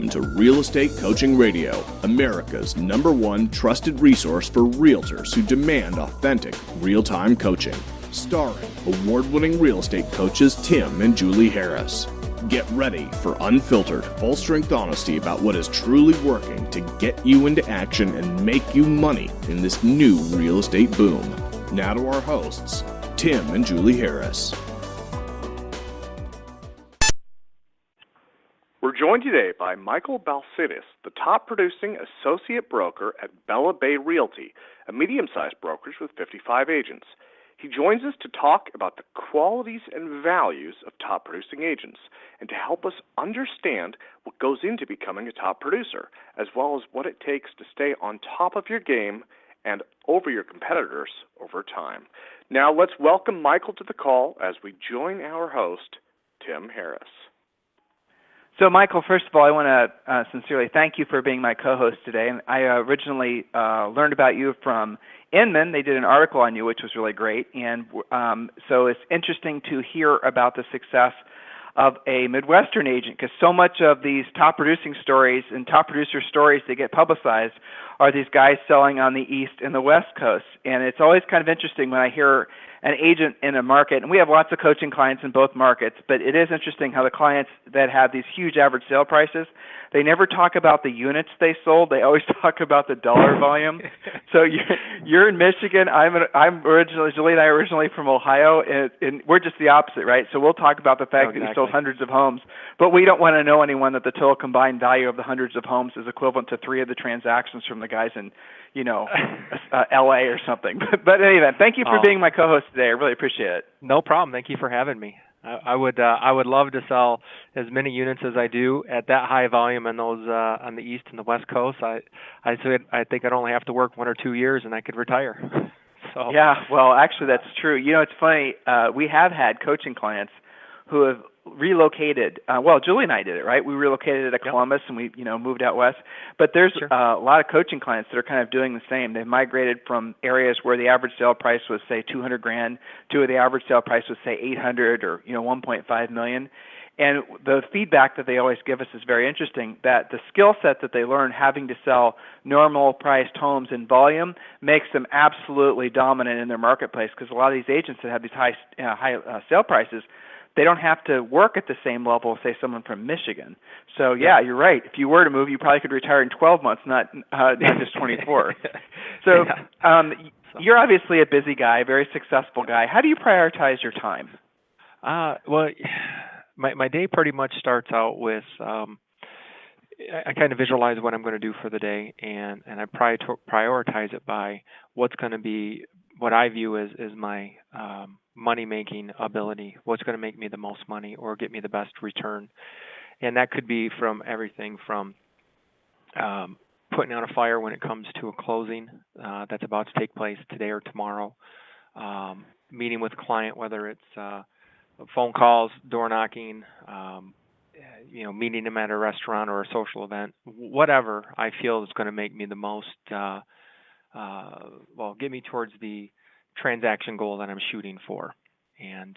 Welcome to Real Estate Coaching Radio, America's #1 trusted resource for realtors who demand authentic, real-time coaching. Starring award-winning real estate coaches Tim and Julie Harris. Get ready for unfiltered, full-strength honesty about what is truly working to get you into action and make you money in this new real estate boom. Now to our hosts, Tim and Julie Harris. We're joined today by Michael Balsitis, the top-producing associate broker at Bella Bay Realty, a medium-sized brokerage with 55 agents. He joins us to talk about the qualities and values of top-producing agents and to help us understand what goes into becoming a top producer, as well as what it takes to stay on top of your game and over your competitors over time. Now let's welcome Michael to the call as we join our host, Tim Harris. So, Michael, first of all, I want to sincerely thank you for being my co-host today. And I originally learned about you from Inman. They did an article on you, which was really great. And so it's interesting to hear about the success of a Midwestern agent, because so much of these top producing stories and top producer stories that get publicized are these guys selling on the East and the West Coast. And it's always kind of interesting when I hear an agent in a market, and we have lots of coaching clients in both markets, but it is interesting how the clients that have these huge average sale prices, they never talk about the units they sold. They always talk about the dollar volume. So you're in Michigan. I'm originally, Julie and I are originally from Ohio, and we're just the opposite, right? So we'll talk about the fact that you sold hundreds of homes, but we don't want to know anyone that the total combined value of the hundreds of homes is equivalent to 3 of the transactions from the guys in, LA or something. But anyway, thank you for being my co-host today. I really appreciate it. No problem. Thank you for having me. I would love to sell as many units as I do at that high volume on those on the East and the West Coast. I think I'd only have to work 1 or 2 years and I could retire. So yeah, well, actually that's true. It's funny. We have had coaching clients who have relocated. Julie and I did it, right? We relocated to Columbus and we, moved out west. But there's a lot of coaching clients that are kind of doing the same. They've migrated from areas where the average sale price was, say, $200,000 to where the average sale price was, say, $800,000 or $1.5 million. And the feedback that they always give us is very interesting, that the skill set that they learn having to sell normal priced homes in volume makes them absolutely dominant in their marketplace, because a lot of these agents that have these high sale prices, they don't have to work at the same level as, say, someone from Michigan. So, yeah, you're right. If you were to move, you probably could retire in 12 months, not just 24. So you're obviously a busy guy, very successful guy. How do you prioritize your time? My day pretty much starts out with I kind of visualize what I'm going to do for the day, and I prioritize it by what's going to be what I view as my money-making ability, what's going to make me the most money or get me the best return. And that could be from everything from putting out a fire when it comes to a closing that's about to take place today or tomorrow, meeting with a client, whether it's phone calls, door knocking, meeting them at a restaurant or a social event, whatever I feel is going to make me the most, get me towards the transaction goal that I'm shooting for. And,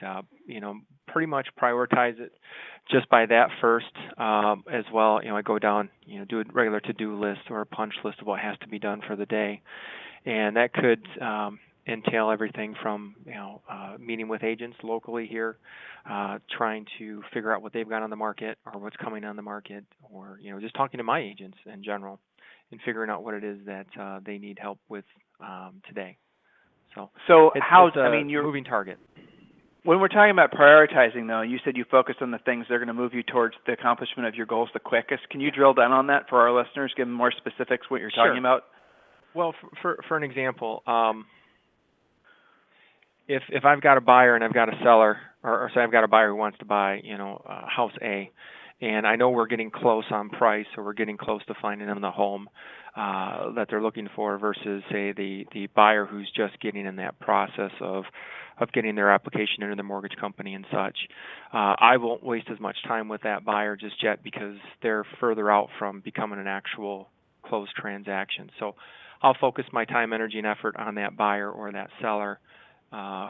pretty much prioritize it just by that first, as well. I go down, do a regular to-do list or a punch list of what has to be done for the day. And that could entail everything from, meeting with agents locally here, trying to figure out what they've got on the market or what's coming on the market, or, just talking to my agents in general and figuring out what it is that they need help with today. So how's your moving target? When we're talking about prioritizing, though, you said you focus on the things that are going to move you towards the accomplishment of your goals the quickest. Can you drill down on that for our listeners, give them more specifics what you're talking about? Well, for an example, if I've got a buyer and I've got a seller, or say I've got a buyer who wants to buy, house A, and I know we're getting close on price, or we're getting close to finding them the home that they're looking for, versus, say, the buyer who's just getting in that process of getting their application into the mortgage company and such. I won't waste as much time with that buyer just yet, because they're further out from becoming an actual closed transaction. So I'll focus my time, energy, and effort on that buyer or that seller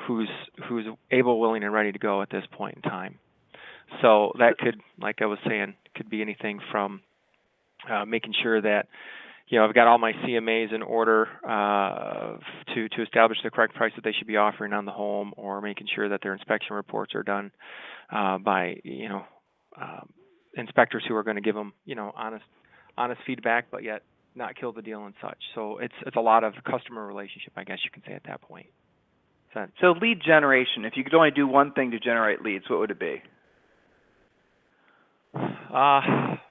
who's able, willing, and ready to go at this point in time. So that could, like I was saying, could be anything from making sure that I've got all my CMAs in order to establish the correct price that they should be offering on the home, or making sure that their inspection reports are done by inspectors who are going to give them honest feedback, but yet not kill the deal and such. So it's a lot of customer relationship, I guess you can say, at that point. So lead generation, if you could only do one thing to generate leads, what would it be?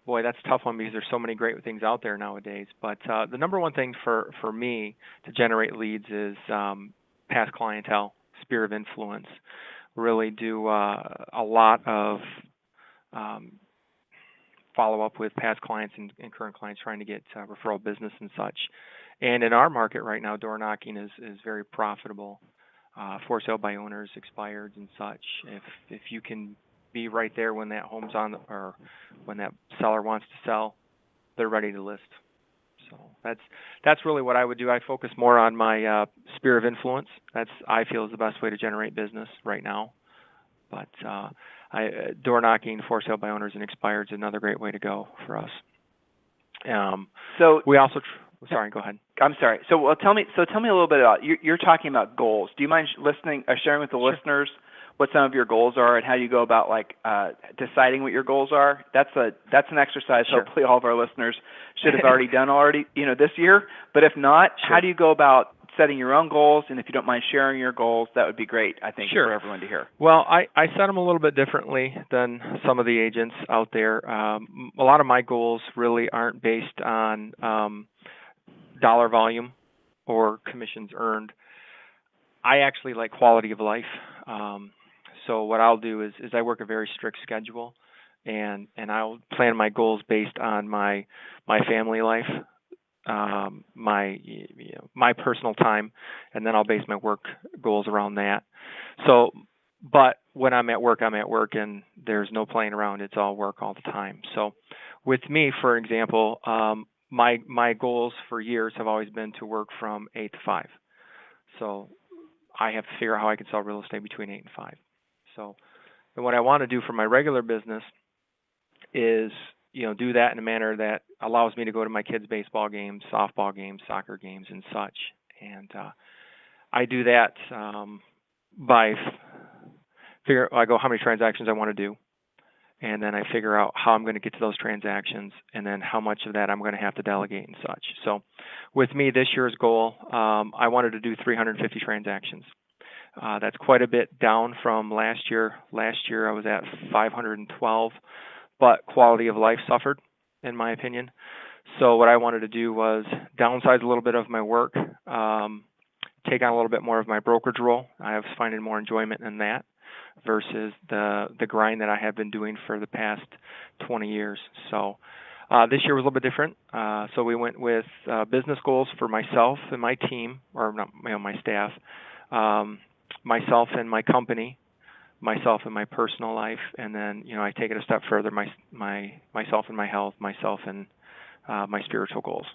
Boy, that's a tough one because there's so many great things out there nowadays. But the number one thing for me to generate leads is past clientele, sphere of influence. Really do a lot of follow up with past clients and current clients, trying to get referral business and such. And in our market right now, door knocking is very profitable. For sale by owners, expireds, and such. If you can be right there when that home's on, or when that seller wants to sell, they're ready to list. So that's really what I would do. I focus more on my sphere of influence. I feel is the best way to generate business right now. But door knocking, for sale by owners, and expireds is another great way to go for us. So we also. Sorry, go ahead. I'm sorry. So tell me a little bit about, you're talking about goals. Do you mind sharing with the Sure. listeners what some of your goals are and how you go about deciding what your goals are? That's an exercise Sure. Hopefully all of our listeners should have already done this year. But if not, Sure. How do you go about setting your own goals? And if you don't mind sharing your goals, that would be great, I think, Sure. for everyone to hear. Well, I set them a little bit differently than some of the agents out there. A lot of my goals really aren't based on dollar volume or commissions earned. I actually like quality of life. So what I'll do is I work a very strict schedule, and I'll plan my goals based on my family life, my personal time, and then I'll base my work goals around that. So, but when I'm at work, and there's no playing around. It's all work all the time. So with me, for example, my goals for years have always been to work from 8 to 5. So I have to figure out how I can sell real estate between 8 and 5. So, and what I want to do for my regular business is, do that in a manner that allows me to go to my kids' baseball games, softball games, soccer games, and such. And I do that by I go how many transactions I want to do, and then I figure out how I'm going to get to those transactions, and then how much of that I'm going to have to delegate and such. So with me, this year's goal, I wanted to do 350 transactions. That's quite a bit down from last year. Last year I was at 512, but quality of life suffered, in my opinion. So what I wanted to do was downsize a little bit of my work, take on a little bit more of my brokerage role. I was finding more enjoyment in that versus the grind that I have been doing for the past 20 years. So this year was a little bit different. So we went with business goals for myself and my team, or not, my staff, myself and my company, myself and my personal life, and then I take it a step further, myself and my health, myself and my spiritual goals,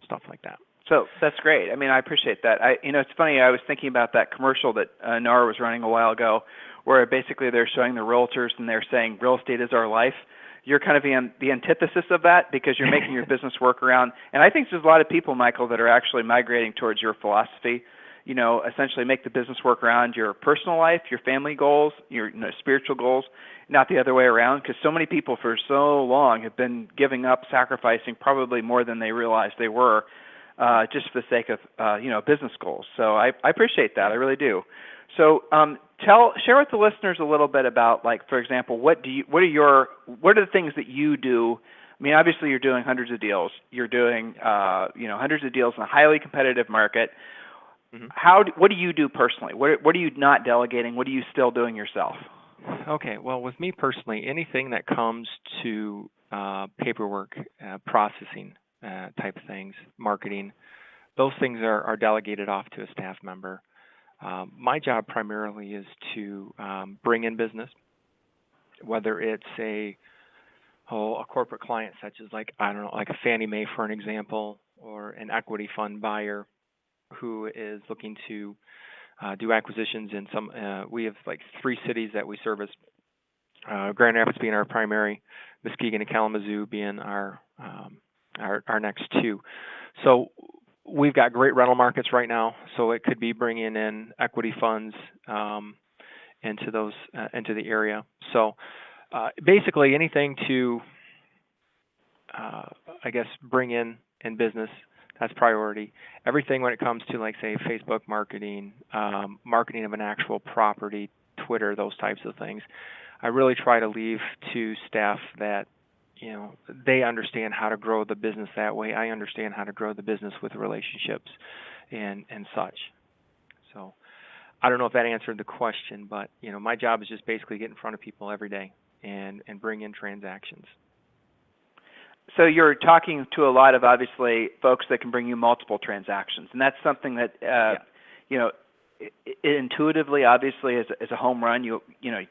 stuff like that. So that's great. I mean, I appreciate that. It's funny. I was thinking about that commercial that NAR was running a while ago, where basically they're showing the realtors and they're saying real estate is our life. You're kind of the antithesis of that, because you're making your business work around. And I think there's a lot of people, Michael, that are actually migrating towards your philosophy. Essentially make the business work around your personal life, your family goals, your spiritual goals, not the other way around, because so many people for so long have been giving up, sacrificing probably more than they realized they were, just for the sake of business goals. So I appreciate that. I really do. So share with the listeners a little bit about, for example, what are the things that you do? I mean, obviously you're doing hundreds of deals. You're doing hundreds of deals in a highly competitive market. Mm-hmm. What do you do personally? What are you not delegating? What are you still doing yourself? Okay. Well, with me personally, anything that comes to paperwork, processing type of things, marketing, those things are delegated off to a staff member. My job primarily is to bring in business, whether it's a corporate client such as like a Fannie Mae, for an example, or an equity fund buyer who is looking to do acquisitions in some. We have 3 cities that we service. Grand Rapids being our primary, Muskegon and Kalamazoo being our our next two. So we've got great rental markets right now. So it could be bringing in equity funds into those into the area. So basically anything to I guess bring in business, that's priority. Everything when it comes to, like, say, Facebook marketing, marketing of an actual property, Twitter, those types of things, I really try to leave to staff that, they understand how to grow the business that way. I understand how to grow the business with relationships and such. So I don't know if that answered the question, but, my job is just basically get in front of people every day and bring in transactions. So you're talking to a lot of, obviously, folks that can bring you multiple transactions, and that's something that intuitively, obviously, as a home run. You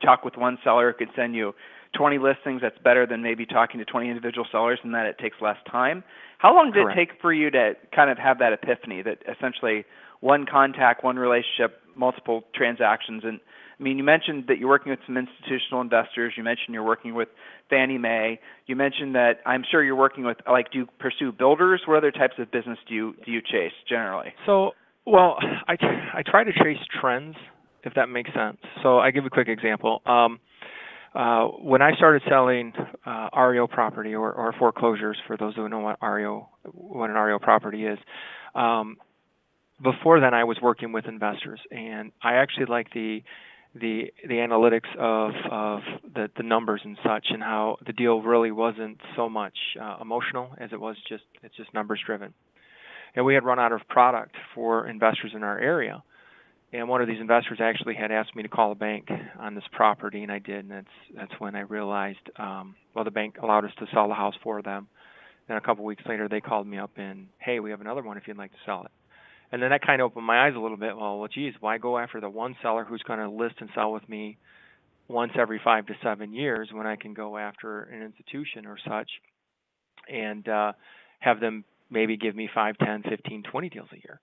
talk with one seller who could send you 20 listings. That's better than maybe talking to 20 individual sellers, and that it takes less time. How long did it take for you to kind of have that epiphany that essentially one contact, one relationship, multiple transactions? And I mean, you mentioned that you're working with some institutional investors. You mentioned you're working with Fannie Mae. You mentioned that I'm sure you're working with, do you pursue builders? What other types of business do you chase generally? So, well, I try to chase trends, if that makes sense. So I give a quick example. When I started selling REO property or foreclosures, for those who know what an REO property is, before then I was working with investors, and I actually like the analytics of the numbers and such, and how the deal really wasn't so much emotional as it was it's just numbers driven. And we had run out of product for investors in our area, and one of these investors actually had asked me to call a bank on this property, and I did, and that's when I realized the bank allowed us to sell the house for them. Then a couple weeks later they called me up and, hey, we have another one if you'd like to sell it. And then that kind of opened my eyes a little bit. Well, geez, why go after the one seller who's going to list and sell with me once every 5 to 7 years when I can go after an institution or such and have them maybe give me 5, 10, 15, 20 deals a year?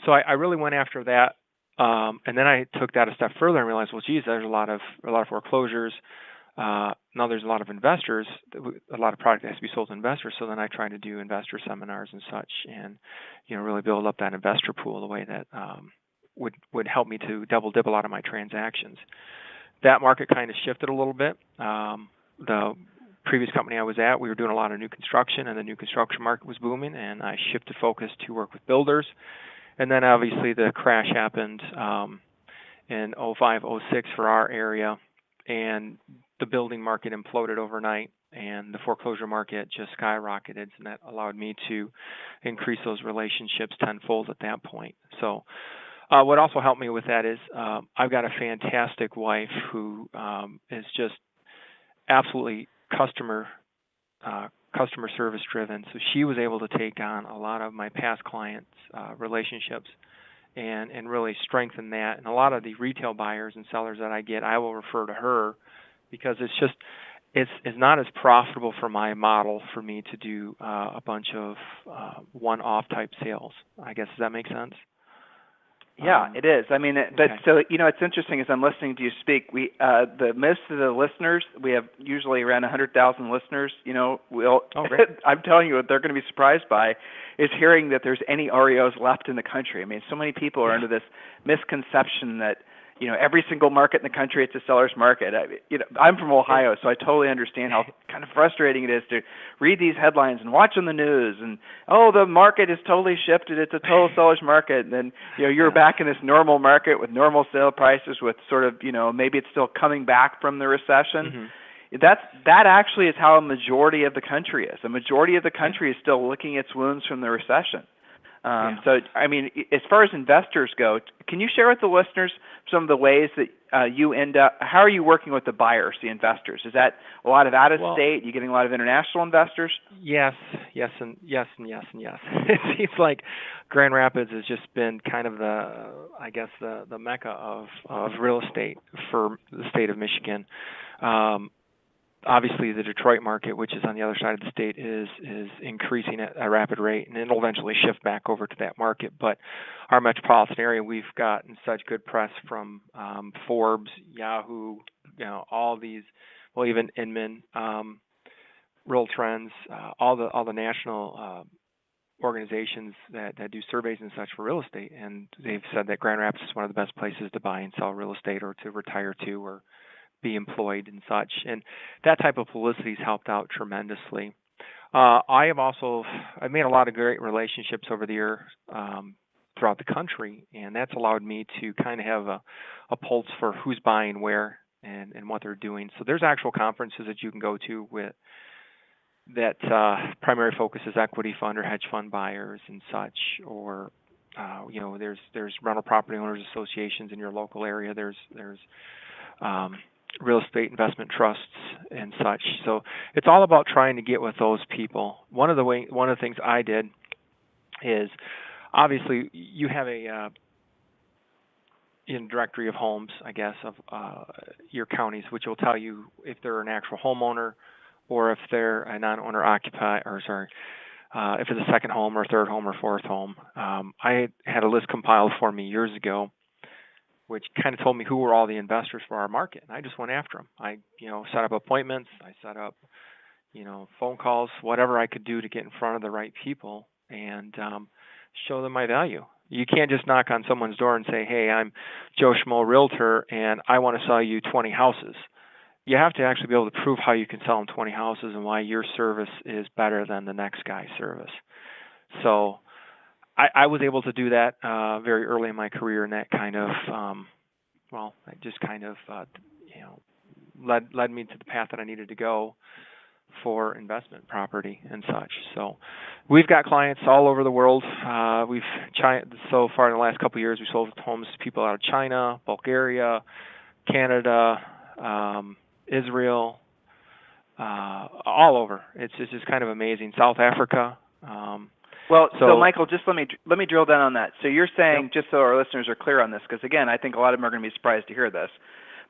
So I really went after that. And then I took that a step further and realized, well, geez, there's a lot of foreclosures. Now there's a lot of investors, a lot of product that has to be sold to investors. So then I try to do investor seminars and such, and really build up that investor pool the way that would help me to double dip a lot of my transactions. That market kind of shifted a little bit. The previous company I was at, we were doing a lot of new construction, and the new construction market was booming, and I shifted focus to work with builders. And then obviously the crash happened in 05, 06 for our area, and the building market imploded overnight, and the foreclosure market just skyrocketed, and that allowed me to increase those relationships tenfold at that point. So what also helped me with that is I've got a fantastic wife who is just absolutely customer service driven. So she was able to take on a lot of my past clients' relationships and really strengthen that. And a lot of the retail buyers and sellers that I get, I will refer to her, because it's not as profitable for my model for me to do a bunch of one-off type sales. I guess, does that make sense? Yeah, it is. I mean, so it's interesting as I'm listening to you speak. Most of the listeners, we have usually around 100,000 listeners. I'm telling you, what they're going to be surprised by is hearing that there's any REOs left in the country. I mean, so many people are under this misconception that every single market in the country, it's a seller's market. I'm from Ohio, so I totally understand how kind of frustrating it is to read these headlines and watch on the news and, the market is totally shifted. It's a total seller's market. And then, you're back in this normal market with normal sale prices with sort of, maybe it's still coming back from the recession. Mm-hmm. That actually is how a majority of the country is. A majority of the country is still licking its wounds from the recession. So, I mean, as far as investors go, can you share with the listeners some of the ways that you end up, how are you working with the buyers, the investors? Is that a lot of out-of-state? You getting a lot of international investors? Yes, and yes. It seems like Grand Rapids has just been kind of the mecca of real estate for the state of Michigan. Obviously, the Detroit market, which is on the other side of the state, is increasing at a rapid rate, and it'll eventually shift back over to that market. But our metropolitan area, we've gotten such good press from Forbes, Yahoo, all these, well, even Inman. Real Trends, all the national organizations that do surveys and such for real estate, and they've said that Grand Rapids is one of the best places to buy and sell real estate or to retire to or be employed and such. And that type of publicity has helped out tremendously. I've made a lot of great relationships over the year throughout the country, and that's allowed me to kind of have a pulse for who's buying where and what they're doing. So there's actual conferences that you can go to with that primary focus is equity fund or hedge fund buyers and such, or there's rental property owners associations in your local area. There's real estate investment trusts and such. So it's all about trying to get with those people. One of the things I did is, obviously you have a in directory of homes, I guess, of your counties, which will tell you if they're an actual homeowner or if they're a non-owner occupied, if it's a second home or third home or fourth home. I had a list compiled for me years ago, which kind of told me who were all the investors for our market, and I just went after them. I, set up appointments, I set up, phone calls, whatever I could do to get in front of the right people and show them my value. You can't just knock on someone's door and say, "Hey, I'm Joe Schmo Realtor, and I want to sell you 20 houses." You have to actually be able to prove how you can sell them 20 houses and why your service is better than the next guy's service. So I was able to do that very early in my career, and that kind of, it just kind of, led me to the path that I needed to go for investment property and such. So we've got clients all over the world. So far in the last couple of years, we sold homes to people out of China, Bulgaria, Canada, Israel, all over. It's just kind of amazing. South Africa. So Michael, just let me drill down on that. So you're saying, just so our listeners are clear on this, because again, I think a lot of them are going to be surprised to hear this,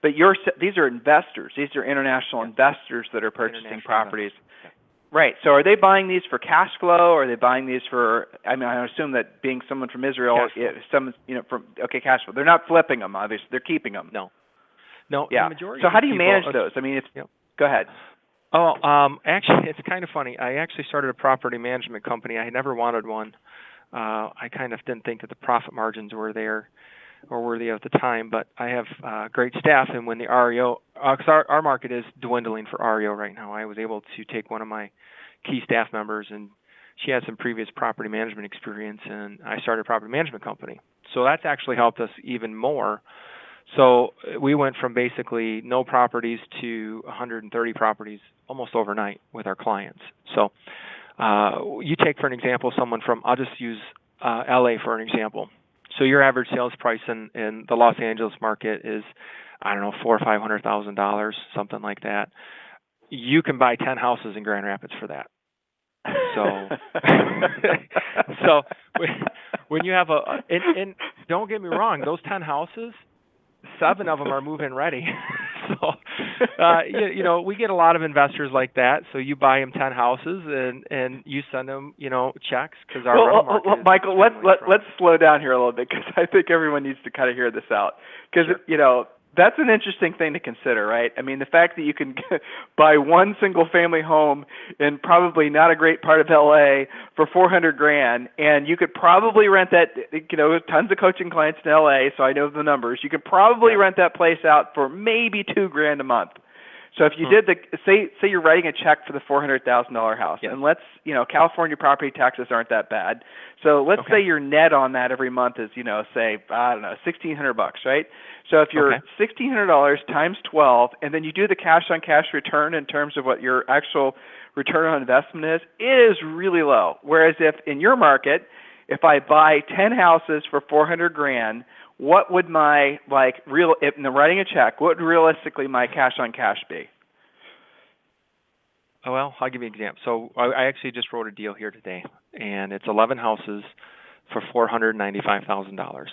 but these are investors. These are international investors that are purchasing properties. Right. So are they buying these for cash flow, or are they buying these for? I assume that being someone from Israel, cash flow. They're not flipping them, obviously. They're keeping them. No. Yeah. The majority so how do you people, manage those? Go ahead. Actually, it's kind of funny. I actually started a property management company. I never wanted one. I kind of didn't think that the profit margins were there or worthy at the time, but I have great staff, and when the REO, because our market is dwindling for REO right now, I was able to take one of my key staff members, and she had some previous property management experience, and I started a property management company. So that's actually helped us even more. So we went from basically no properties to 130 properties almost overnight with our clients. So you take, for an example, someone from, I'll just use LA for an example. So your average sales price in the Los Angeles market is, $400,000 or $500,000, something like that. You can buy 10 houses in Grand Rapids for that. So when you have and don't get me wrong, those 10 houses, 7 of them are move-in ready. So, we get a lot of investors like that. So you buy them 10 houses and you send them, checks, because our rental market is Michael, let's slow down here a little bit, because I think everyone needs to kind of hear this out. Because, that's an interesting thing to consider, right? The fact that you can buy one single-family home in probably not a great part of LA for $400,000, and you could probably rent that. Tons of coaching clients in LA, so I know the numbers. You could probably rent that place out for maybe $2,000 a month. So if you did say you're writing a check for the $400,000 house, and let's, California property taxes aren't that bad. So let's say your net on that every month is, say, $1,600, right? So if you're $1,600 times 12, and then you do the cash-on-cash return in terms of what your actual return on investment is, it is really low. Whereas if in your market, if I buy 10 houses for $400,000, what would my if writing a check, what would realistically my cash-on-cash be? Well, I'll give you an example. So I actually just wrote a deal here today, and it's 11 houses for $495,000.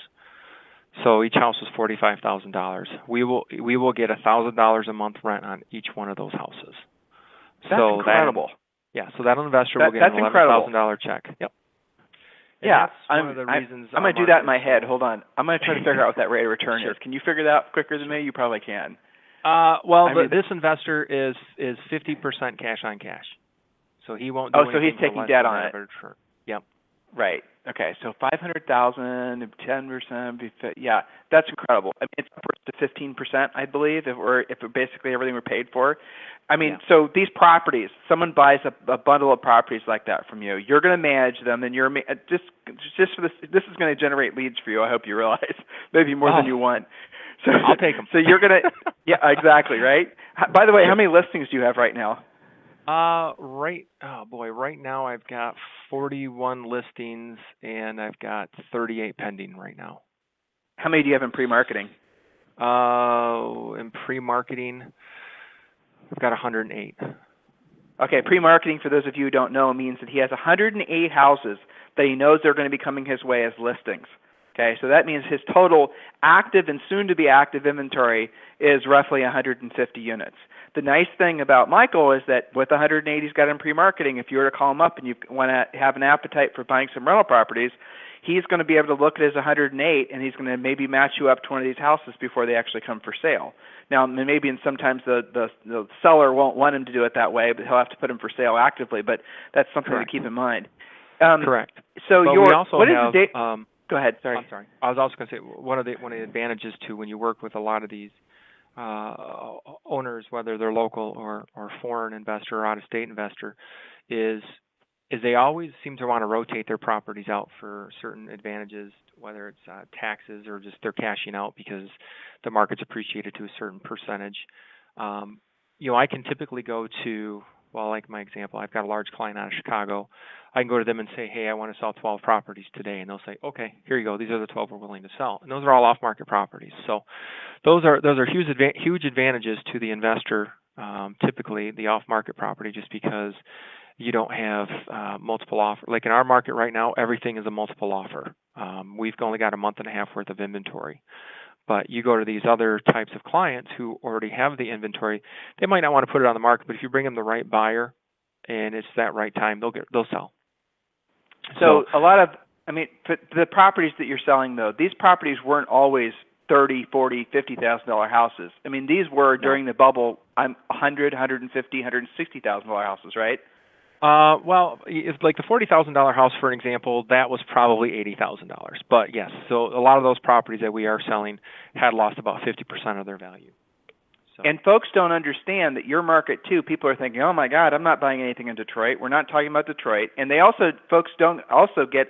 So each house is $45,000. We will get $1,000 a month rent on each one of those houses. That's incredible. So that investor will get an $11,000 check. Yep. And that's one of the reasons I'm going to do that in my head. Hold on. I'm going to try to figure out what that rate of return is. Can you figure that out quicker than me? You probably can. This investor is 50% cash on cash. So he won't do anything. So he's taking less debt than on that it. average return. Yep. Right. Okay. So 500,000, 10%. Yeah, that's incredible. I mean, it's upwards to 15%, I believe, if basically everything were paid for. I mean, so these properties, someone buys a bundle of properties like that from you. You're going to manage them, and you're just for this. This is going to generate leads for you. I hope you realize, maybe more than you want. So I'll take them. So you're going to, yeah, exactly, right. By the way, how many listings do you have right now? Right now I've got 41 listings and I've got 38 pending right now. How many do you have in pre-marketing? In pre-marketing, I've got 108. Okay, pre-marketing, for those of you who don't know, means that he has 108 houses that he knows they're going to be coming his way as listings. Okay, so that means his total active and soon-to-be active inventory is roughly 150 units. The nice thing about Michael is that with 180 he's got in pre-marketing, if you were to call him up and you want to have an appetite for buying some rental properties, he's going to be able to look at his 108 and he's going to maybe match you up to one of these houses before they actually come for sale. Now, maybe sometimes the seller won't want him to do it that way, but he'll have to put them for sale actively. But that's something to keep in mind. Correct. So we also what have, is the date? Go ahead. Sorry. I'm sorry. I was also going to say one of the advantages too when you work with a lot of these owners, whether they're local or foreign investor or out-of-state investor, is they always seem to want to rotate their properties out for certain advantages, whether it's taxes or just they're cashing out because the market's appreciated to a certain percentage. I can typically go to, well, like my example, I've got a large client out of Chicago. I can go to them and say, hey, I want to sell 12 properties today. And they'll say, okay, here you go. These are the 12 we're willing to sell. And those are all off-market properties. So those are huge advantages to the investor, typically the off-market property, just because you don't have multiple offers. Like in our market right now, everything is a multiple offer. We've only got a month and a half worth of inventory. But you go to these other types of clients who already have the inventory, they might not want to put it on the market, but if you bring them the right buyer and it's that right time, they'll sell. So a lot of, for the properties that you're selling though, these properties weren't always $30,000, $40,000, $50,000 houses. I mean, these were during the bubble, $100,000, $150,000, $160,000 houses, right? Well, it's like the $40,000 house, for an example, that was probably $80,000. But yes, so a lot of those properties that we are selling had lost about 50% of their value. So. And folks don't understand that your market too. People are thinking, "Oh my God, I'm not buying anything in Detroit." We're not talking about Detroit, and folks don't also get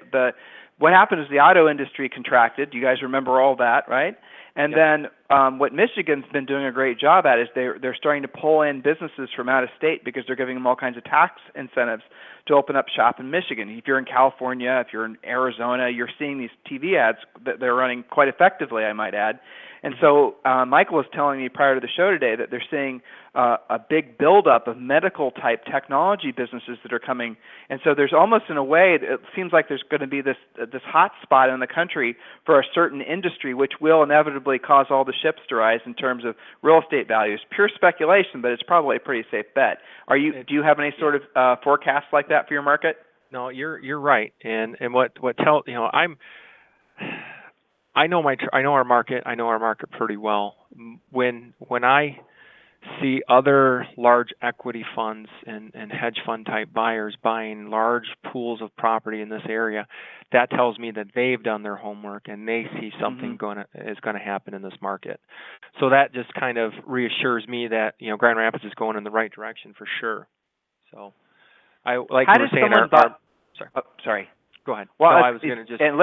what happened is the auto industry contracted. You guys remember all that, right? And then what Michigan's been doing a great job at is they're starting to pull in businesses from out of state because they're giving them all kinds of tax incentives to open up shop in Michigan. If you're in California, if you're in Arizona, you're seeing these TV ads that they're running quite effectively, I might add. And so Michael was telling me prior to the show today that they're seeing a big buildup of medical-type technology businesses that are coming. And so there's almost, in a way, it seems like there's going to be this hot spot in the country for a certain industry, which will inevitably cause all the ships to rise in terms of real estate values. Pure speculation, but it's probably a pretty safe bet. Do you have any sort of forecasts like that for your market? No, you're right. And I know our market. I know our market pretty well. When I see other large equity funds and hedge fund type buyers buying large pools of property in this area, that tells me that they've done their homework and they see something is going to happen in this market. So that just kind of reassures me that Grand Rapids is going in the right direction for sure. So I like you were saying. Sorry. Go ahead. Well, I was going to just. And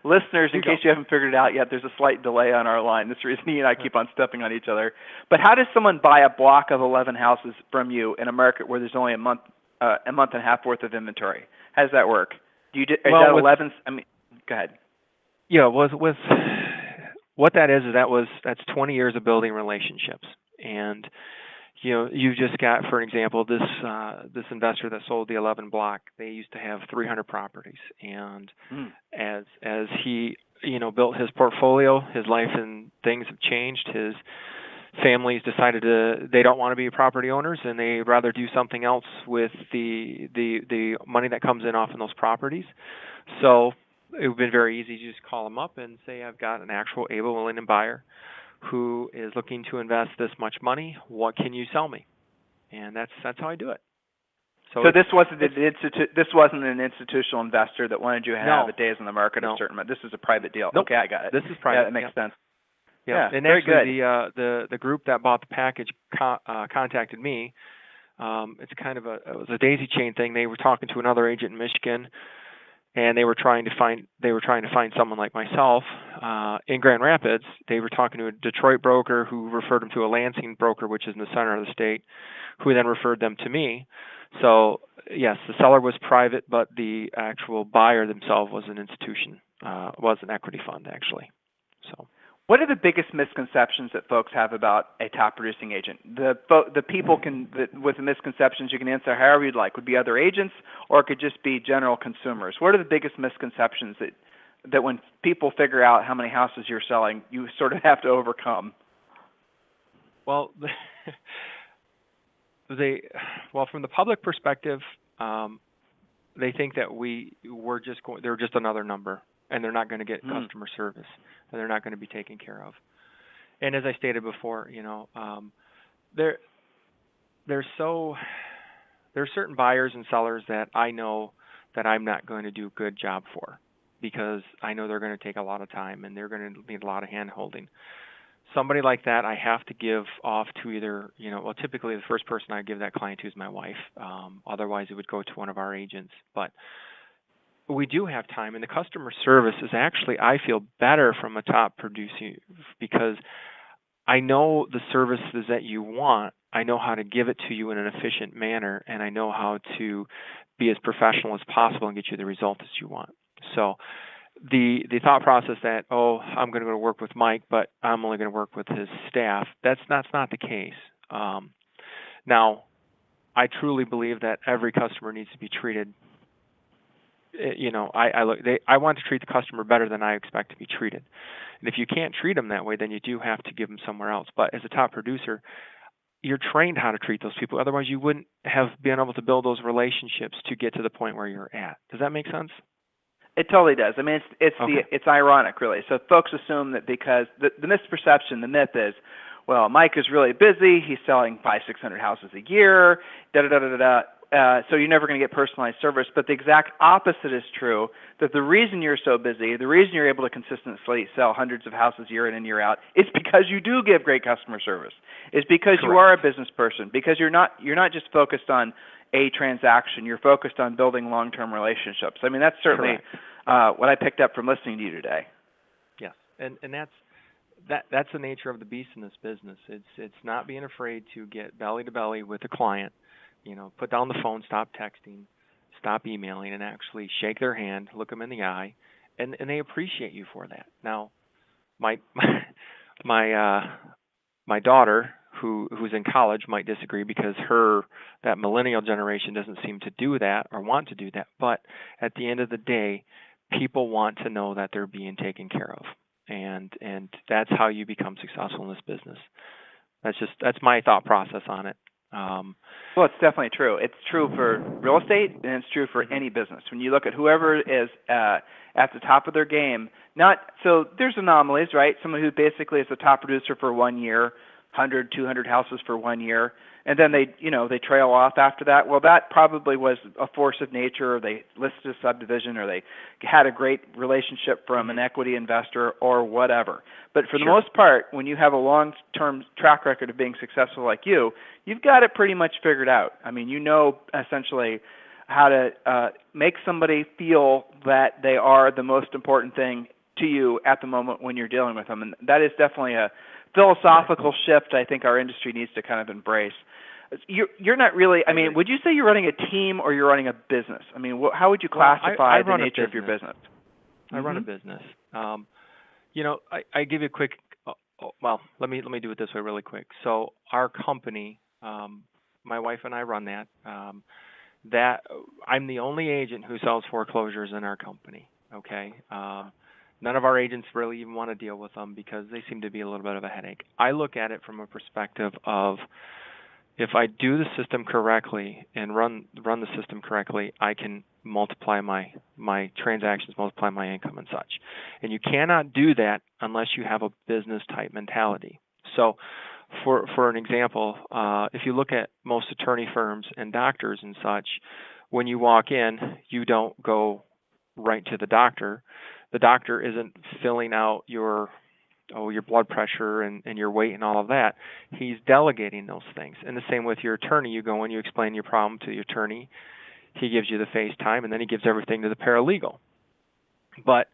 listeners, in case you haven't figured it out yet, there's a slight delay on our line. This is the reason he and I keep on stepping on each other. But how does someone buy a block of 11 houses from you in a market where there's only a month and a half worth of inventory? How does that work? Is that 11? Go ahead. Yeah, with what that is that's 20 years of building relationships. And you just got, for example, this investor that sold the 11 block. They used to have 300 properties, and as he built his portfolio, his life and things have changed. His family's decided they don't want to be property owners, and they'd rather do something else with the money that comes in off of those properties. So it would have been very easy to just call them up and say, I've got an actual able, willing buyer who is looking to invest this much money. What can you sell me? And that's how I do it. So this wasn't an institutional investor that wanted you to have a days on the market a certain amount. This is a private deal. Nope. Okay, I got it. This is private. Yeah, that makes sense. Yeah, and very actually good. the group that bought the package contacted me. It's kind of it was a daisy chain thing. They were talking to another agent in Michigan, and they were trying to find someone like myself in Grand Rapids. They were talking to a Detroit broker who referred them to a Lansing broker, which is in the center of the state, who then referred them to me. So yes, the seller was private, but the actual buyer themselves was an institution, was an equity fund actually. So. What are the biggest misconceptions that folks have about a top producing agent? The people with the misconceptions you can answer however you'd like. Would be other agents, or it could just be general consumers. What are the biggest misconceptions that when people figure out how many houses you're selling, you sort of have to overcome? Well, from the public perspective, they think that they're just another number, and they're not going to get customer service, and they're not going to be taken care of. And as I stated before, there are certain buyers and sellers that I know that I'm not going to do a good job for, because I know they're going to take a lot of time and they're going to need a lot of hand holding. Somebody like that I have to give off to either, typically the first person I give that client to is my wife. Otherwise it would go to one of our agents. But we do have time, and the customer service is actually, I feel, better from a top producer, because I know the services that you want. I know how to give it to you in an efficient manner, and I know how to be as professional as possible and get you the results that you want. So the thought process that, I'm going to go to work with Mike, but I'm only going to work with his staff, that's not the case. Now, I truly believe that every customer needs to be treated. I want to treat the customer better than I expect to be treated. And if you can't treat them that way, then you do have to give them somewhere else. But as a top producer, you're trained how to treat those people. Otherwise, you wouldn't have been able to build those relationships to get to the point where you're at. Does that make sense? It totally does. I mean, it's ironic, really. So folks assume that because the misperception, the myth is, well, Mike is really busy. He's selling 500-600 houses a year. So you're never going to get personalized service. But the exact opposite is true. That the reason you're so busy, the reason you're able to consistently sell hundreds of houses year in and year out, is because you do give great customer service. It's because Correct. You are a business person. Because you're not just focused on a transaction. You're focused on building long-term relationships. I mean, that's certainly what I picked up from listening to you today. Yes, and that's the nature of the beast in this business. It's not being afraid to get belly to belly with a client. Put down the phone, stop texting, stop emailing, and actually shake their hand, look them in the eye, and they appreciate you for that. Now, my daughter, who's in college, might disagree, because that millennial generation doesn't seem to do that or want to do that. But at the end of the day, people want to know that they're being taken care of, and that's how you become successful in this business. That's my thought process on it. Well, it's definitely true. It's true for real estate, and it's true for any business. When you look at whoever is at the top of their game, so there's anomalies, right? Someone who basically is the top producer for 1 year, 100, 200 houses for 1 year, and then they trail off after that. Well, that probably was a force of nature, or they listed a subdivision, or they had a great relationship from an equity investor, or whatever. But for the most part, when you have a long-term track record of being successful like you've got it pretty much figured out. I mean, essentially how to make somebody feel that they are the most important thing to you at the moment when you're dealing with them. And that is definitely a philosophical shift I think our industry needs to kind of embrace. You're not really, I mean, would you say you're running a team or you're running a business? I mean, how would you classify the nature of your business? I run a business. I give you a quick, let me do it this way really quick. So our company, my wife and I run that. I'm the only agent who sells foreclosures in our company, okay? None of our agents really even want to deal with them because they seem to be a little bit of a headache. I look at it from a perspective of, if I do the system correctly and run the system correctly, I can multiply my transactions, multiply my income and such. And you cannot do that unless you have a business type mentality. So for an example, if you look at most attorney firms and doctors and such, when you walk in, you don't go right to the doctor. The doctor isn't filling out your blood pressure and your weight and all of that. He's delegating those things. And the same with your attorney. You go in, you explain your problem to the attorney. He gives you the FaceTime, and then he gives everything to the paralegal. But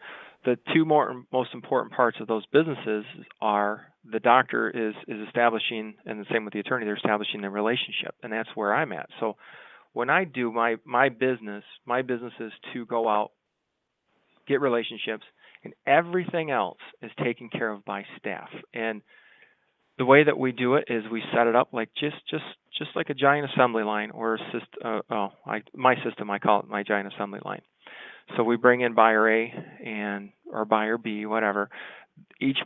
the two most important parts of those businesses are the doctor is establishing, and the same with the attorney, they're establishing the relationship, and that's where I'm at. So when I do my business is to go out, get relationships, and everything else is taken care of by staff. And the way that we do it is we set it up like just like a giant assembly line, or a system. My system, I call it my giant assembly line. So we bring in buyer A or buyer B, whatever. Each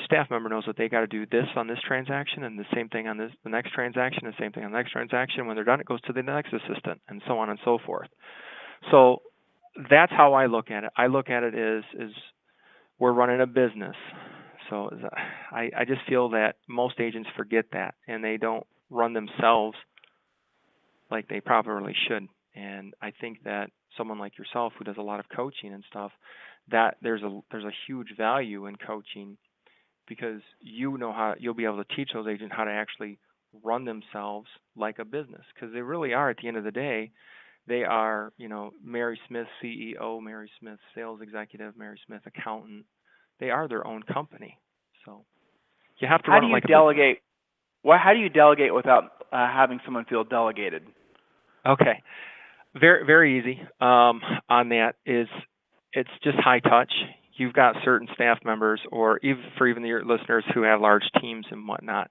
staff member knows that they got to do this on this transaction, and the same thing on the next transaction, the same thing on the next transaction. When they're done, it goes to the next assistant, and so on and so forth. So that's how I look at it. I look at it as we're running a business. So I just feel that most agents forget that, and they don't run themselves like they probably should. And I think that someone like yourself, who does a lot of coaching and stuff, that there's a huge value in coaching, because you'll be able to teach those agents how to actually run themselves like a business, because they really are, at the end of the day. They are, Mary Smith CEO, Mary Smith sales executive, Mary Smith accountant. They are their own company. So you have to run it like a business. How do you delegate without having someone feel delegated? Okay. Very, very easy on that is it's just high touch. You've got certain staff members, or even your listeners who have large teams and whatnot,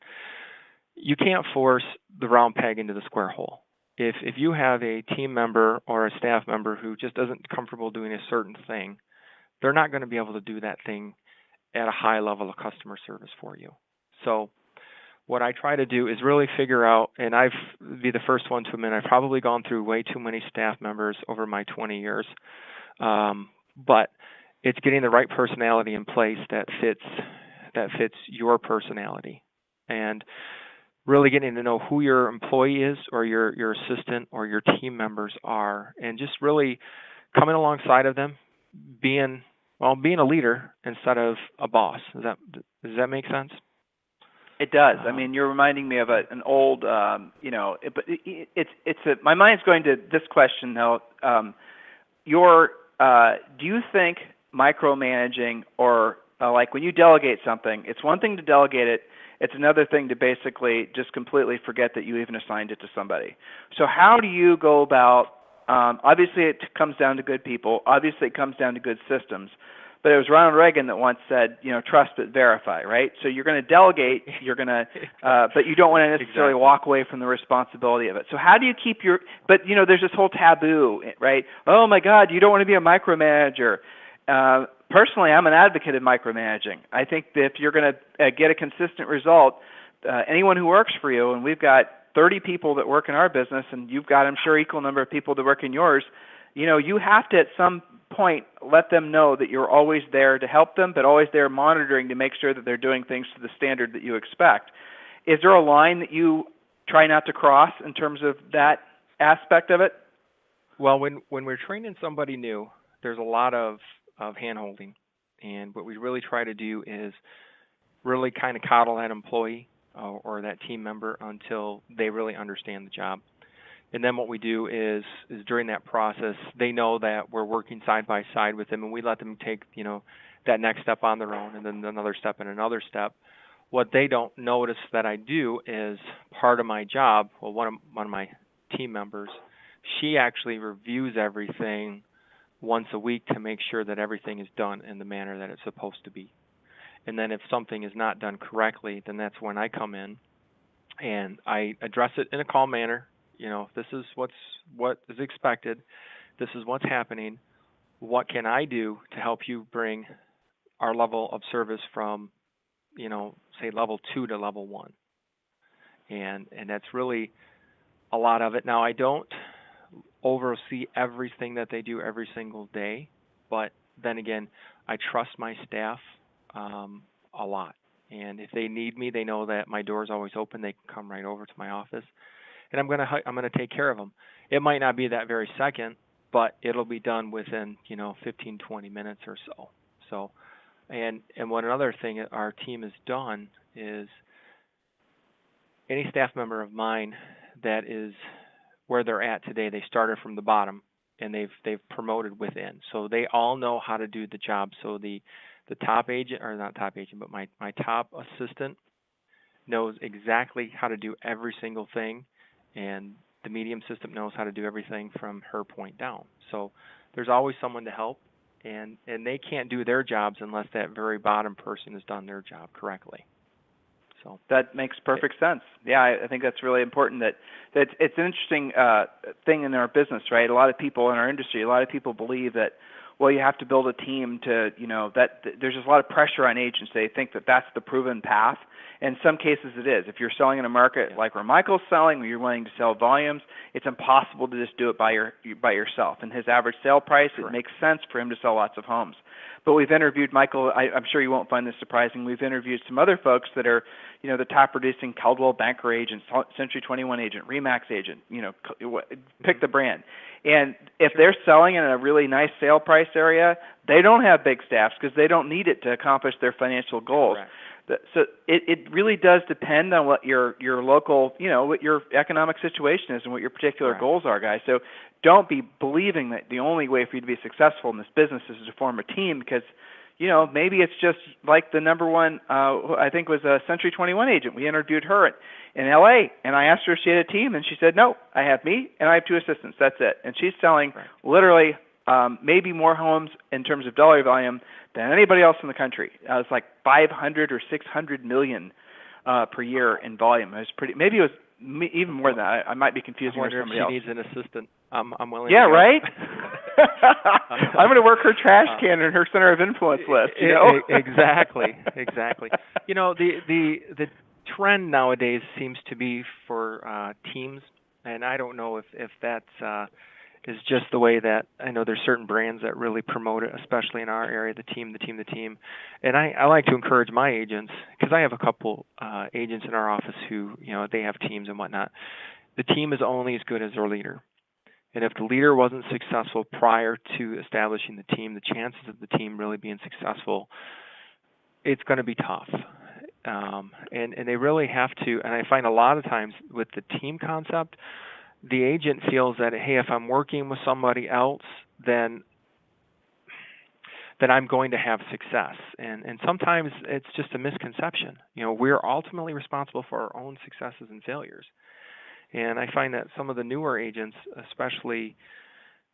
you can't force the round peg into the square hole. If you have a team member or a staff member who just isn't comfortable doing a certain thing, they're not going to be able to do that thing at a high level of customer service for you. So what I try to do is really figure out, and I've be the first one to admit I've probably gone through way too many staff members over my 20 years, but it's getting the right personality in place that fits your personality, and really getting to know who your employee is, or your assistant or your team members are, and just really coming alongside of them, being a leader instead of a boss. Does that make sense? It does. I mean, you're reminding me of an old, but my mind's going to this question though. Do you think micromanaging, or like when you delegate something, it's one thing to delegate it, it's another thing to basically just completely forget that you even assigned it to somebody. So how do you go about, obviously it comes down to good people, obviously it comes down to good systems, but it was Ronald Reagan that once said, trust but verify, right? So you're going to delegate, but you don't want to necessarily walk away from the responsibility of it. So how do you keep but there's this whole taboo, right? Oh my God, you don't want to be a micromanager. Personally, I'm an advocate of micromanaging. I think that if you're going to get a consistent result, anyone who works for you, and we've got 30 people that work in our business, and you've got, I'm sure, equal number of people that work in yours, you have to at some point let them know that you're always there to help them, but always there monitoring to make sure that they're doing things to the standard that you expect. Is there a line that you try not to cross in terms of that aspect of it? Well, when we're training somebody new, there's a lot of hand-holding, and what we really try to do is really kind of coddle that employee or that team member until they really understand the job. And then what we do is during that process, they know that we're working side by side with them, and we let them take that next step on their own, and then another step and another step. What they don't notice that I do is part of my job. Well, one of my team members, she actually reviews everything once a week to make sure that everything is done in the manner that it's supposed to be. And then if something is not done correctly, then that's when I come in and I address it in a calm manner. This is what is expected. This is what's happening. What can I do to help you bring our level of service from, say level 2 to level 1? And that's really a lot of it. Now, I don't oversee everything that they do every single day, but then again, I trust my staff a lot. And if they need me, they know that my door is always open. They can come right over to my office, and I'm gonna take care of them. It might not be that very second, but it'll be done within 15, 20 minutes or so. So, and one other thing our team has done is any staff member of mine that is where they're at today, they started from the bottom and they've promoted within. So they all know how to do the job. So the top agent, or not top agent, but my top assistant knows exactly how to do every single thing, and the medium assistant knows how to do everything from her point down. So there's always someone to help, and they can't do their jobs unless that very bottom person has done their job correctly. So that makes perfect sense. Yeah, I think that's really important. That it's an interesting thing in our business, right? A lot of people in our industry, a lot of people believe that, well, you have to build a team to, that there's just a lot of pressure on agents. They think that that's the proven path. In some cases it is. If you're selling in a market like where Michael's selling, where you're willing to sell volumes, it's impossible to just do it by yourself. And his average sale price, Correct. It makes sense for him to sell lots of homes. But we've interviewed, Michael, I'm sure you won't find this surprising, we've interviewed some other folks that are, the top producing Caldwell Banker agent, Century 21 agent, Remax agent, pick the brand. And if they're selling in a really nice sale price area, they don't have big staffs because they don't need it to accomplish their financial goals. Correct. So it really does depend on what your local, what your economic situation is and what your particular Correct. goals are, guys. So don't be believing that the only way for you to be successful in this business is to form a team, because, maybe it's just like the number one, I think was a Century 21 agent. We interviewed her in L.A., and I asked her if she had a team, and she said, no, I have me, and I have 2 assistants. That's it. And she's selling literally maybe more homes in terms of dollar volume than anybody else in the country. It's like 500 or 600 million per year in volume. It was pretty. Maybe it was even more than that. I might be confusing her with somebody else. I wonder if she needs an assistant. I'm willing. Yeah, to go. right. I'm going to work her trash can in her center of influence list. Exactly. The trend nowadays seems to be for teams, and I don't know if that's is just the way that I know there's certain brands that really promote it, especially in our area, the team. And I like to encourage my agents, because I have a couple agents in our office who, they have teams and whatnot. The team is only as good as their leader. And if the leader wasn't successful prior to establishing the team, the chances of the team really being successful, it's going to be tough. And they really have to, and I find a lot of times with the team concept, the agent feels that, hey, if I'm working with somebody else, then I'm going to have success. And sometimes it's just a misconception. We're ultimately responsible for our own successes and failures. And I find that some of the newer agents, especially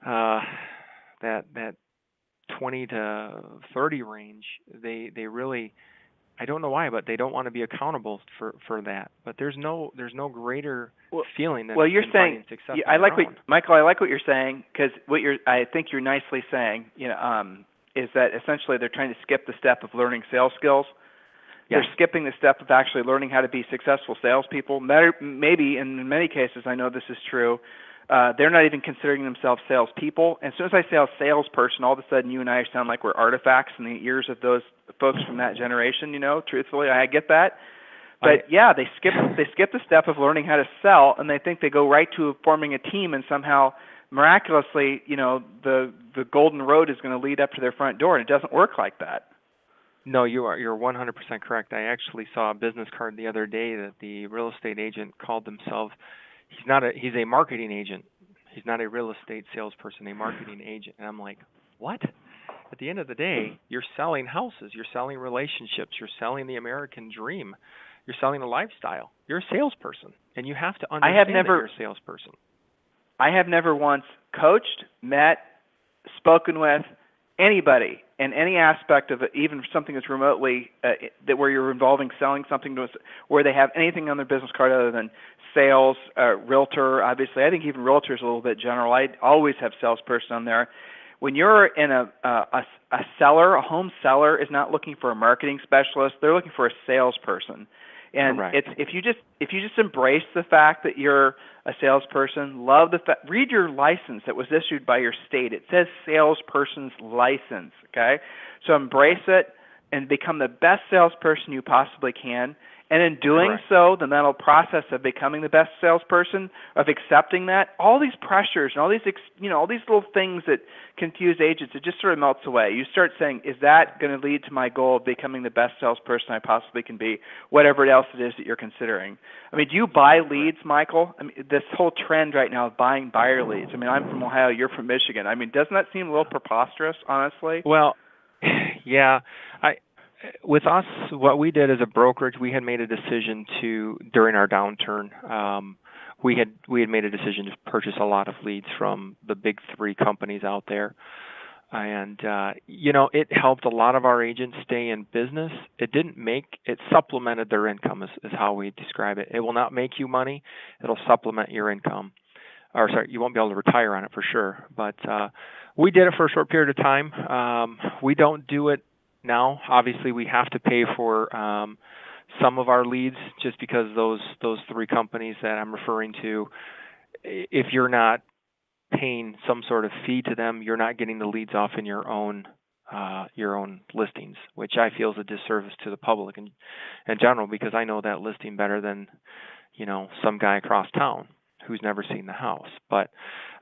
that 20 to 30 range, they really, I don't know why, but they don't want to be accountable for that. But there's no greater feeling than you're saying. Success I like Michael. I like what you're saying, because I think you're nicely saying, is that essentially they're trying to skip the step of learning sales skills. Yes. They're skipping the step of actually learning how to be successful salespeople. Maybe, and in many cases, I know this is true, they're not even considering themselves salespeople. And as soon as I say a salesperson, all of a sudden you and I sound like we're artifacts in the ears of those folks from that generation. Truthfully, I get that. But they skip the step of learning how to sell, and they think they go right to forming a team, and somehow miraculously, the golden road is going to lead up to their front door, and it doesn't work like that. No, you're 100% correct. I actually saw a business card the other day that the real estate agent called himself. He's a marketing agent. He's not a real estate salesperson, a marketing agent. And I'm like, what? At the end of the day, you're selling houses, you're selling relationships, you're selling the American dream, you're selling a lifestyle. You're a salesperson, and you have to understand that you're a salesperson. I have never once coached, met, spoken with anybody in any aspect of it, even something that's remotely that where you're involving selling something to us, where they have anything on their business card other than sales, realtor. Obviously, I think even realtor is a little bit general. I always have salesperson on there. When you're in a seller, a home seller is not looking for a marketing specialist. They're looking for a salesperson. And Correct. if you just embrace the fact that you're a salesperson, read your license that was issued by your state. It says salesperson's license, okay? So embrace it. and become the best salesperson you possibly can. And in doing Correct. so, the mental process of becoming the best salesperson, of accepting that, all these pressures and all these, all these little things that confuse agents, it just sort of melts away. You start saying, is that going to lead to my goal of becoming the best salesperson I possibly can be, whatever else it is that you're considering? I mean, do you buy leads, Michael? I mean, this whole trend right now of buying buyer leads. I mean, I'm from Ohio, you're from Michigan. I mean, doesn't that seem a little preposterous, honestly? Well, yeah. With us, what we did as a brokerage, we had made a decision during our downturn, we had made a decision to purchase a lot of leads from the big three companies out there. And, it helped a lot of our agents stay in business. It supplemented their income is how we describe it. It will not make you money. It'll supplement your income. You won't be able to retire on it for sure. But we did it for a short period of time. We don't do it now. Obviously, we have to pay for some of our leads just because those three companies that I'm referring to, if you're not paying some sort of fee to them, you're not getting the leads off in your own listings, which I feel is a disservice to the public in general, because I know that listing better than some guy across town who's never seen the house. But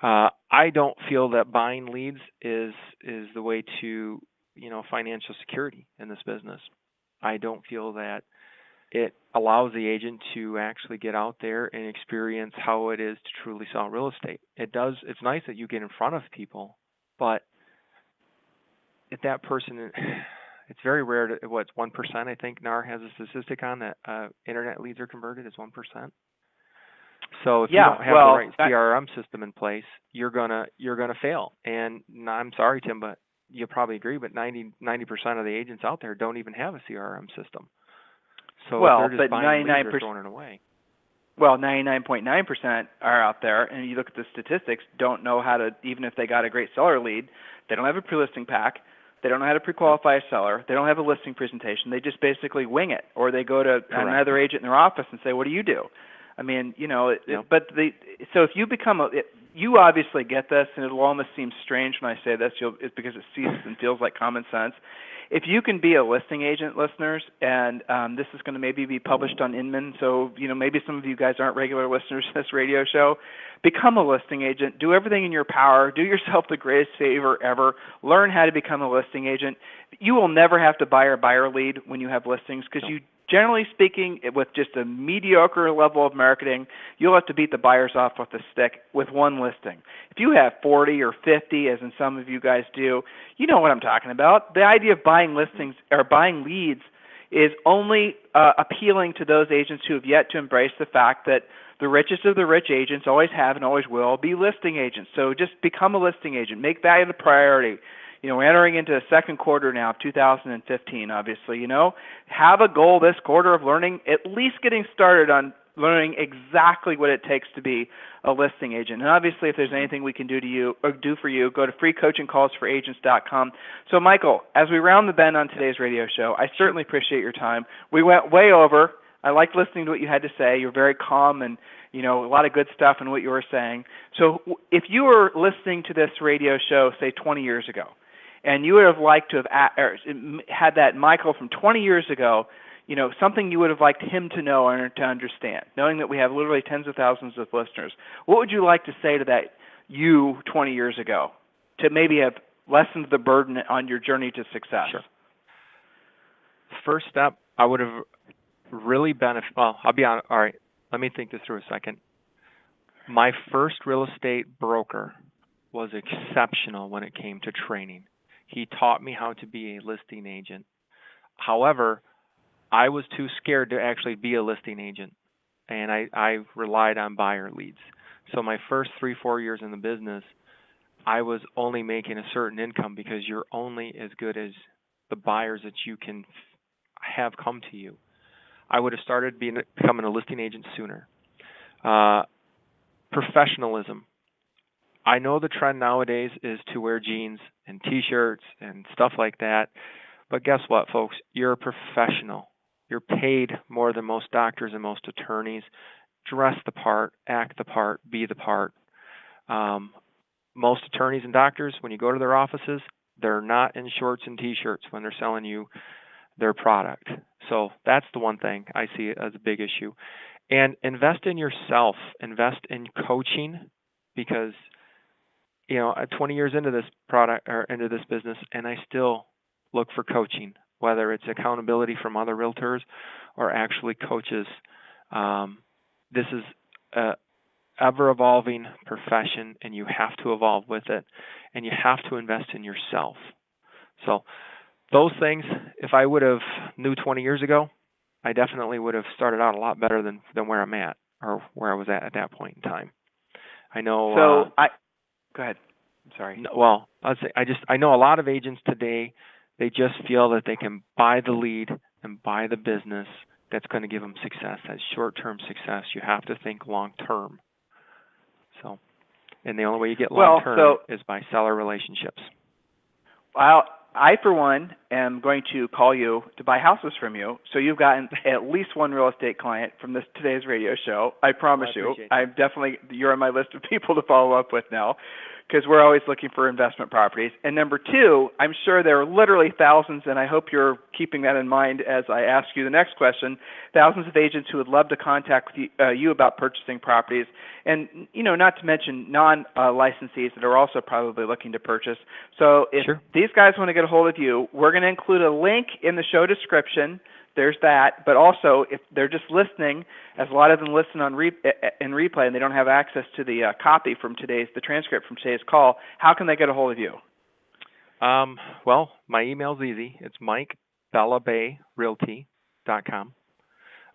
I don't feel that buying leads is the way to financial security in this business. I don't feel that it allows the agent to actually get out there and experience how it is to truly sell real estate. It does. It's nice that you get in front of people, but if that person, it's very rare to, 1%, I think NAR has a statistic on that internet leads are converted as 1%. So if you don't have the right CRM system in place, you're gonna fail. And I'm sorry, Tim, but you'll probably agree, but 90% of the agents out there don't even have a CRM system. So they're just buying leads or throwing it away. Well, 99.9% are out there, and you look at the statistics, don't know how to, even if they got a great seller lead, they don't have a pre-listing pack, they don't know how to pre-qualify a seller, they don't have a listing presentation, they just basically wing it, or they go to another agent in their office and say, what do you do? I mean, so if you become you obviously get this, and it'll almost seem strange when I say this, it's because it seems and feels like common sense. If you can be a listing agent, listeners, and this is going to maybe be published on Inman, so maybe some of you guys aren't regular listeners to this radio show, become a listing agent. Do everything in your power. Do yourself the greatest favor ever. Learn how to become a listing agent. You will never have to buy or buyer lead when you have listings, because you, generally speaking, with just a mediocre level of marketing, you'll have to beat the buyers off with a stick with one listing. If you have 40 or 50, as in some of you guys do, you know what I'm talking about. The idea of buying listings or buying leads is only appealing to those agents who have yet to embrace the fact that the richest of the rich agents always have and always will be listing agents. So just become a listing agent. Make that a priority. We're entering into the second quarter now of 2015, obviously. Have a goal this quarter of learning, at least getting started on learning exactly what it takes to be a listing agent. And obviously, if there's anything we can do for you, go to freecoachingcallsforagents.com. So, Michael, as we round the bend on today's radio show, I certainly appreciate your time. We went way over. I liked listening to what you had to say. You're very calm and, a lot of good stuff in what you were saying. So if you were listening to this radio show, say, 20 years ago, and you would have liked to have had that Michael from 20 years ago, something you would have liked him to know or to understand, knowing that we have literally tens of thousands of listeners. What would you like to say to that you 20 years ago to maybe have lessened the burden on your journey to success? Sure. First step, I would have really benefited. Well, I'll be honest. All right, let me think this through a second. My first real estate broker was exceptional when it came to training. He taught me how to be a listing agent. However, I was too scared to actually be a listing agent, and I relied on buyer leads. So my first 3-4 years in the business, I was only making a certain income because you're only as good as the buyers that you can have come to you. I would have started becoming a listing agent sooner. Professionalism. I know the trend nowadays is to wear jeans and T-shirts and stuff like that, but guess what, folks? You're a professional. You're paid more than most doctors and most attorneys. Dress the part, act the part, be the part. Most attorneys and doctors, when you go to their offices, they're not in shorts and T-shirts when they're selling you their product. So that's the one thing I see as a big issue. And invest in yourself, invest in coaching, because, you know, I'm 20 years into this product or into this business, and I still look for coaching, whether it's accountability from other realtors or actually coaches. This is a ever-evolving profession, and you have to evolve with it, and you have to invest in yourself. So those things, if I would have knew 20 years ago, I definitely would have started out a lot better than where I'm at, or where I was at that point in time. I know. Go ahead. I'm sorry. Well, I know a lot of agents today. They just feel that they can buy the lead and buy the business that's going to give them success. That's short-term success. You have to think long-term. So, and the only way you get long-term is by seller relationships. Well, I, for one, am going to call you to buy houses from you. So you've gotten at least one real estate client from today's radio show. I promise you. You're on my list of people to follow up with now, because we're always looking for investment properties. And number two, I'm sure there are literally thousands, and I hope you're keeping that in mind as I ask you the next question, thousands of agents who would love to contact you about purchasing properties, and, you know, not to mention non-licensees that are also probably looking to purchase. So if these guys want to get a hold of you, we're going to include a link in the show description. There's that. But also, if they're just listening, as a lot of them listen on in replay and they don't have access to the copy from the transcript from today's call, how can they get a hold of you? Well, my email's easy. It's mike@bellabayrealty.com.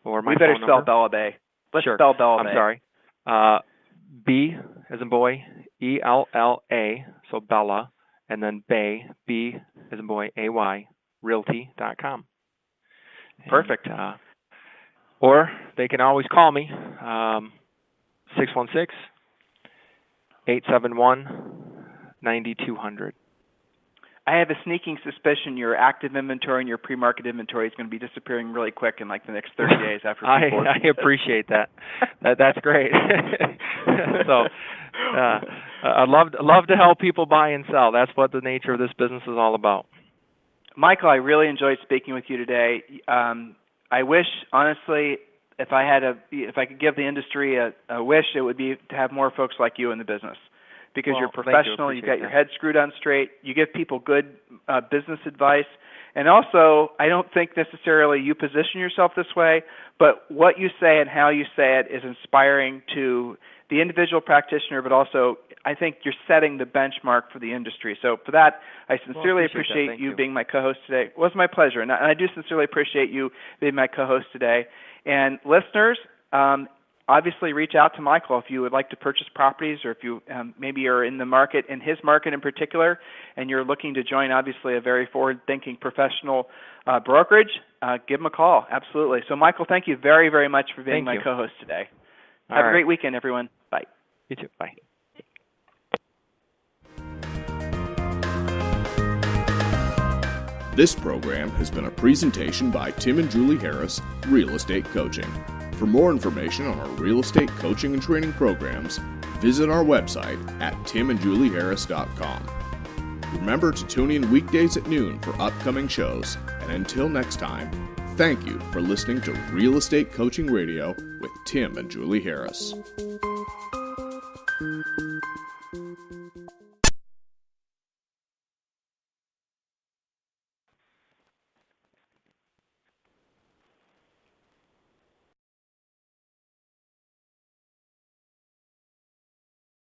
Or my we better phone spell number. Bella Bay. Let's Sure. spell Bella Bay. I'm sorry. B as in boy, ELLA, so Bella, and then Bay, B as in boy, AY, realty.com. Perfect. Or they can always call me, 616-871-9200. I have a sneaking suspicion your active inventory and your pre-market inventory is going to be disappearing really quick in like the next 30 days after people. I appreciate that. That's great. So I'd love to help people buy and sell. That's what the nature of this business is all about. Michael, I really enjoyed speaking with you today. I wish, honestly, if I could give the industry a wish, it would be to have more folks like you in the business, because you're professional. You've got your head screwed on straight. You give people good business advice, and also, I don't think necessarily you position yourself this way, but what you say and how you say it is inspiring to the individual practitioner, but also I think you're setting the benchmark for the industry. So for that, I sincerely appreciate you being my co-host today. It was my pleasure, and I do sincerely appreciate you being my co-host today. And listeners, obviously reach out to Michael if you would like to purchase properties, or if you maybe are in the market, in his market in particular, and you're looking to join obviously a very forward-thinking professional brokerage, give him a call. Absolutely. So Michael, thank you very, very much for being my co-host today. Have a great weekend, everyone. Bye. You too. Bye. This program has been a presentation by Tim and Julie Harris, Real Estate Coaching. For more information on our real estate coaching and training programs, visit our website at timandjulieharris.com. Remember to tune in weekdays at noon for upcoming shows, and until next time, thank you for listening to Real Estate Coaching Radio with Tim and Julie Harris.